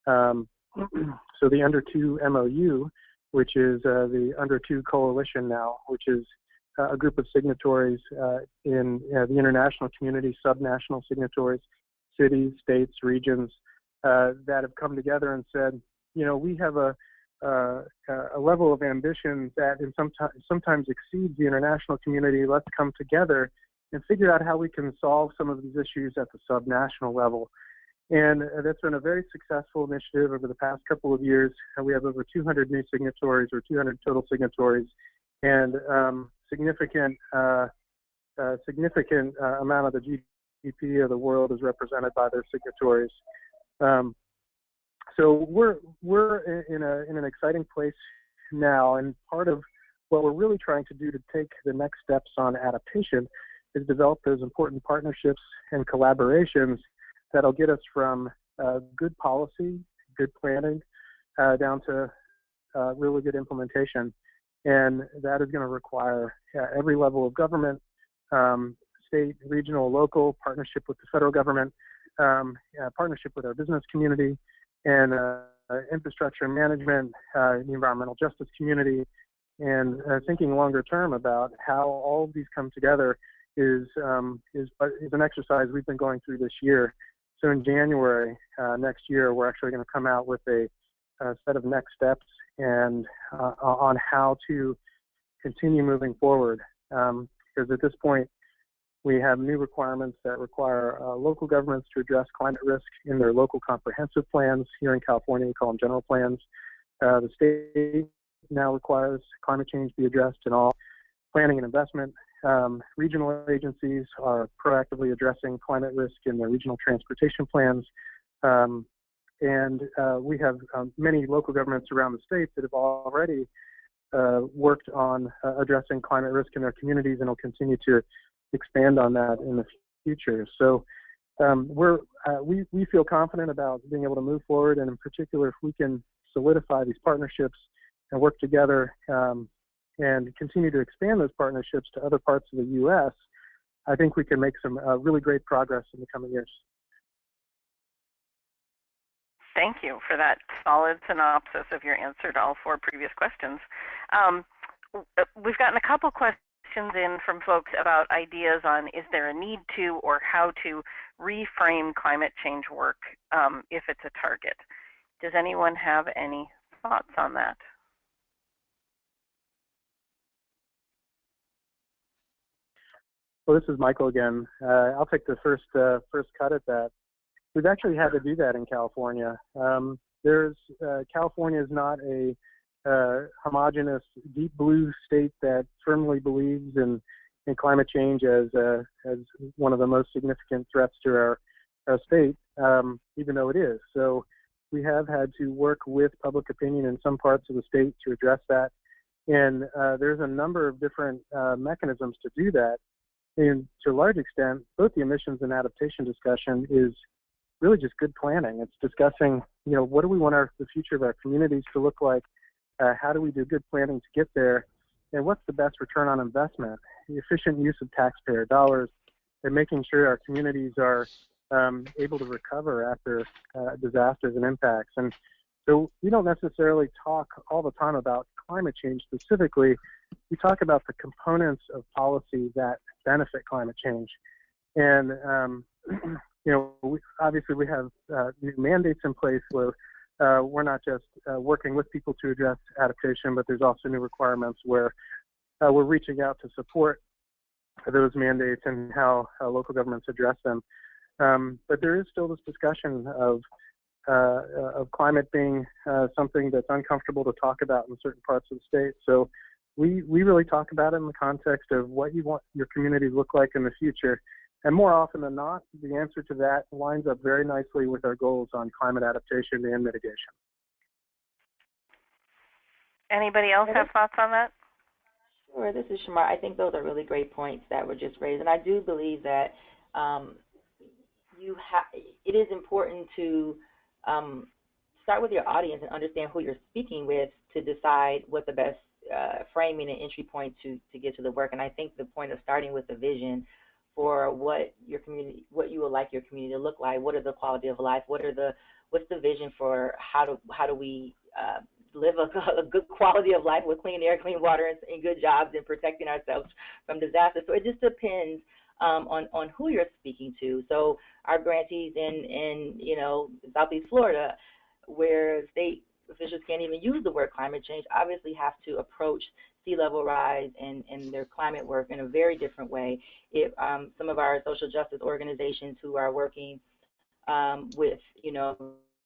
So the Under 2 MOU, which is the Under 2 Coalition now, which is a group of signatories in the international community, subnational signatories, cities, states, regions, that have come together and said, you know, we have a level of ambition that sometimes exceeds the international community. Let's come together and figure out how we can solve some of these issues at the subnational level. And that's been a very successful initiative over the past couple of years. We have over 200 new signatories, or 200 total signatories, and significant amount of the GDP of the world is represented by their signatories. So we're in an exciting place now, and part of what we're really trying to do to take the next steps on adaptation is develop those important partnerships and collaborations that'll get us from good policy, good planning, down to really good implementation. And that is going to require every level of government, state, regional, local, partnership with the federal government, partnership with our business community, and infrastructure management, the environmental justice community, and thinking longer term about how all of these come together is an exercise we've been going through this year. So in January next year, we're actually going to come out with a set of next steps and on how to continue moving forward. Because at this point, we have new requirements that require local governments to address climate risk in their local comprehensive plans. Here in California, we call them general plans. The state now requires climate change be addressed in all planning and investment. Regional agencies are proactively addressing climate risk in their regional transportation plans. And we have many local governments around the state that have already worked on addressing climate risk in their communities, and will continue to expand on that in the future. So we feel confident about being able to move forward, and in particular, if we can solidify these partnerships and work together and continue to expand those partnerships to other parts of the U.S., I think we can make some really great progress in the coming years. Thank you for that solid synopsis of your answer to all 4 previous questions. We've gotten a couple questions in from folks about ideas on, is there a need to or how to reframe climate change work if it's a target. Does anyone have any thoughts on that? Well, this is Michael again. I'll take the first cut at that. We've actually had to do that in California. California is not a homogeneous, deep blue state that firmly believes in climate change as one of the most significant threats to our state, even though it is. So we have had to work with public opinion in some parts of the state to address that. And there's a number of different mechanisms to do that. And to a large extent, both the emissions and adaptation discussion is really just good planning. It's discussing, what do we want the future of our communities to look like? How do we do good planning to get there? And what's the best return on investment? The efficient use of taxpayer dollars, and making sure our communities are able to recover after disasters and impacts. And so we don't necessarily talk all the time about climate change specifically. We talk about the components of policy that benefit climate change. And, obviously we have new mandates in place where we're not just working with people to address adaptation, but there's also new requirements where we're reaching out to support those mandates and how local governments address them. But there is still this discussion of climate being something that's uncomfortable to talk about in certain parts of the state. So we really talk about it in the context of what you want your community to look like in the future. And more often than not, the answer to that lines up very nicely with our goals on climate adaptation and mitigation. Anybody else have thoughts on that? Sure, this is Shamar. I think those are really great points that were just raised. And I do believe that it is important to start with your audience and understand who you're speaking with to decide what the best framing and entry point to get to the work. And I think the point of starting with the vision for what your community, what you would like your community to look like, what are the quality of life, what's the vision for how do we live a good quality of life with clean air, clean water, and good jobs, and protecting ourselves from disaster. So it just depends on who you're speaking to. So our grantees in Southeast Florida, where state officials can't even use the word climate change, obviously have to approach sea level rise and their climate work in a very different way. If some of our social justice organizations who are working with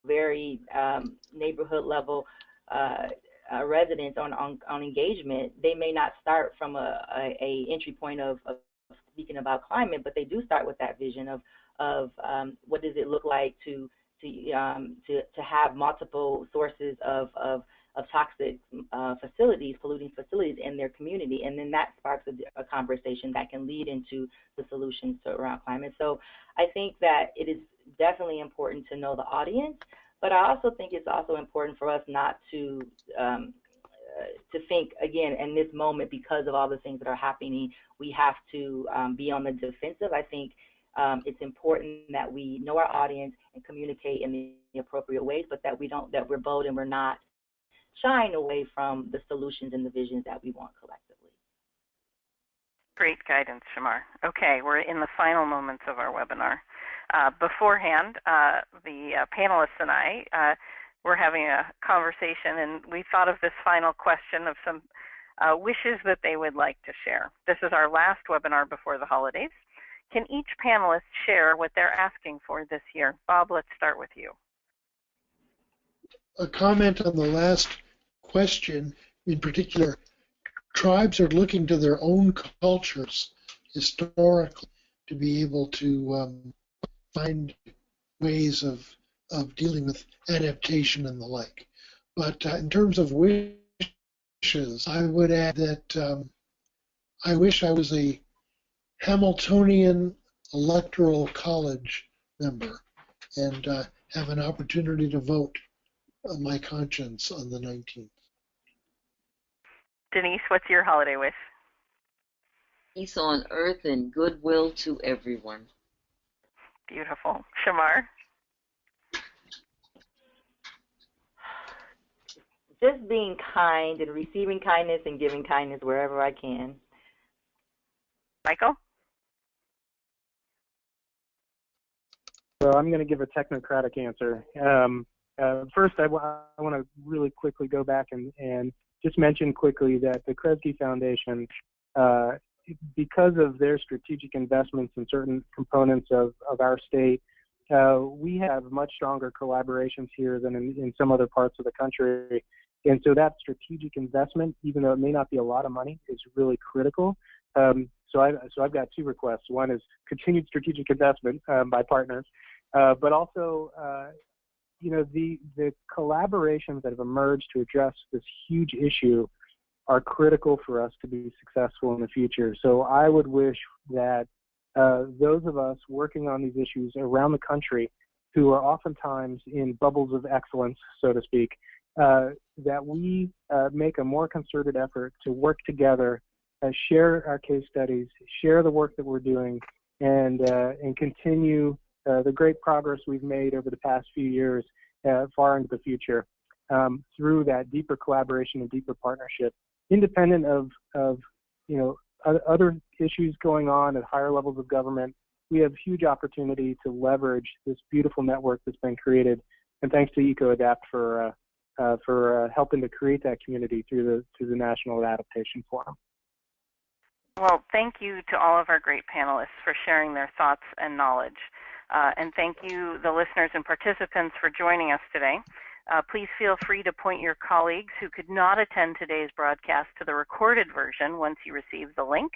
very neighborhood level residents on engagement, they may not start from a entry point of speaking about climate, but they do start with that vision of what does it look like to have multiple sources of toxic facilities, polluting facilities in their community, and then that sparks a conversation that can lead into the solutions around climate. So I think that it is definitely important to know the audience, but I also think it's also important for us not to think, again, in this moment, because of all the things that are happening, we have to be on the defensive. I think it's important that we know our audience and communicate in the appropriate ways, but that we're bold and we're not shying away from the solutions and the visions that we want collectively. Great guidance, Shamar. Okay, we're in the final moments of our webinar. Beforehand, the panelists and I were having a conversation, and we thought of this final question of some wishes that they would like to share. This is our last webinar before the holidays. Can each panelist share what they're asking for this year? Bob, let's start with you. A comment on the last question, in particular, tribes are looking to their own cultures historically to be able to find ways of dealing with adaptation and the like. But in terms of wishes, I would add that I wish I was a Hamiltonian Electoral College member and have an opportunity to vote on my conscience on the 19th. Denise, what's your holiday wish? Peace on earth and goodwill to everyone. Beautiful. Shamar? Just being kind and receiving kindness and giving kindness wherever I can. Michael? So I'm going to give a technocratic answer. First, I want to really quickly go back and just mention quickly that the Kresge Foundation, because of their strategic investments in certain components of our state, we have much stronger collaborations here than in some other parts of the country. And so that strategic investment, even though it may not be a lot of money, is really critical. So I've got two requests. One is continued strategic investment by partners, but also the collaborations that have emerged to address this huge issue are critical for us to be successful in the future. So I would wish that those of us working on these issues around the country who are oftentimes in bubbles of excellence, so to speak, that we make a more concerted effort to work together, share our case studies, share the work that we're doing, and continue the great progress we've made over the past few years far into the future through that deeper collaboration and deeper partnership, independent of other issues going on at higher levels of government. We have huge opportunity to leverage this beautiful network that's been created, and thanks to EcoAdapt for helping to create that community through the National Adaptation Forum. Well, thank you to all of our great panelists for sharing their thoughts and knowledge. And thank you, the listeners and participants, for joining us today. Please feel free to point your colleagues who could not attend today's broadcast to the recorded version once you receive the link.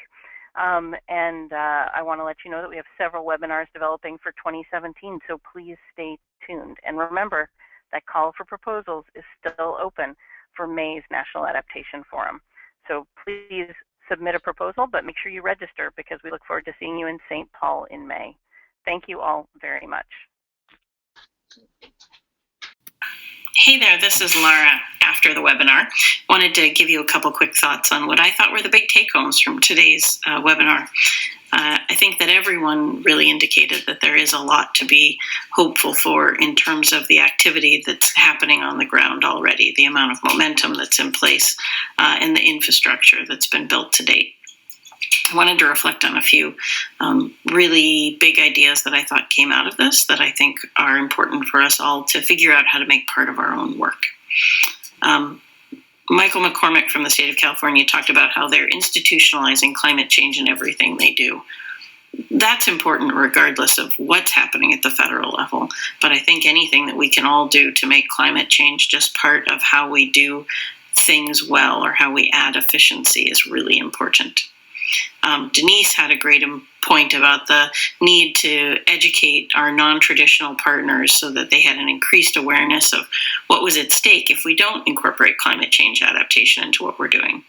I want to let you know that we have several webinars developing for 2017, so please stay tuned. And remember that call for proposals is still open for May's National Adaptation Forum. So please submit a proposal, but make sure you register, because we look forward to seeing you in St. Paul in May. Thank you all very much. Hey there, this is Lara after the webinar. Wanted to give you a couple quick thoughts on what I thought were the big take-homes from today's webinar. I think that everyone really indicated that there is a lot to be hopeful for in terms of the activity that's happening on the ground already, the amount of momentum that's in place, and the infrastructure that's been built to date. I wanted to reflect on a few really big ideas that I thought came out of this that I think are important for us all to figure out how to make part of our own work. Michael McCormick from the state of California talked about how they're institutionalizing climate change in everything they do. That's important regardless of what's happening at the federal level, but I think anything that we can all do to make climate change just part of how we do things well or how we add efficiency is really important. Denise had a great point about the need to educate our non-traditional partners so that they had an increased awareness of what was at stake if we don't incorporate climate change adaptation into what we're doing.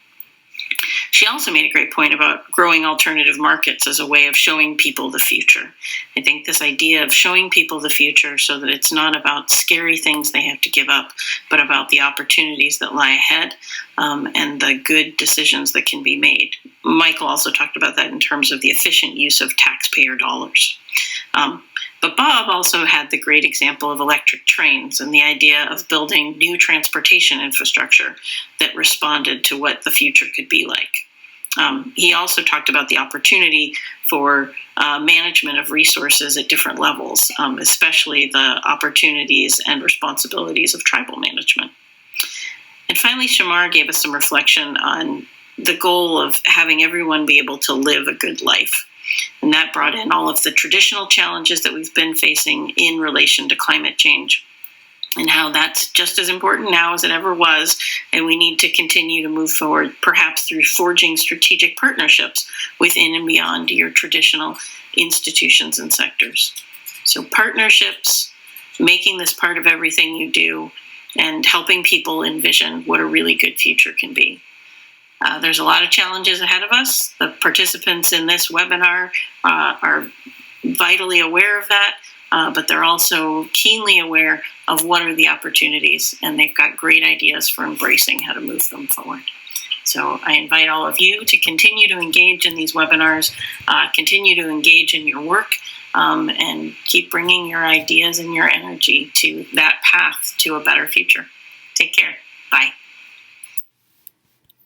She also made a great point about growing alternative markets as a way of showing people the future. I think this idea of showing people the future so that it's not about scary things they have to give up, but about the opportunities that lie ahead and the good decisions that can be made. Michael also talked about that in terms of the efficient use of taxpayer dollars. But Bob also had the great example of electric trains and the idea of building new transportation infrastructure that responded to what the future could be like. He also talked about the opportunity for management of resources at different levels, especially the opportunities and responsibilities of tribal management. And finally, Shamar gave us some reflection on the goal of having everyone be able to live a good life. And that brought in all of the traditional challenges that we've been facing in relation to climate change, and how that's just as important now as it ever was, and we need to continue to move forward, perhaps through forging strategic partnerships within and beyond your traditional institutions and sectors. So partnerships, making this part of everything you do, and helping people envision what a really good future can be. There's a lot of challenges ahead of us. The participants in this webinar are vitally aware of that, but they're also keenly aware of what are the opportunities, and they've got great ideas for embracing how to move them forward. So I invite all of you to continue to engage in these webinars, continue to engage in your work, and keep bringing your ideas and your energy to that path to a better future. Take care. Bye.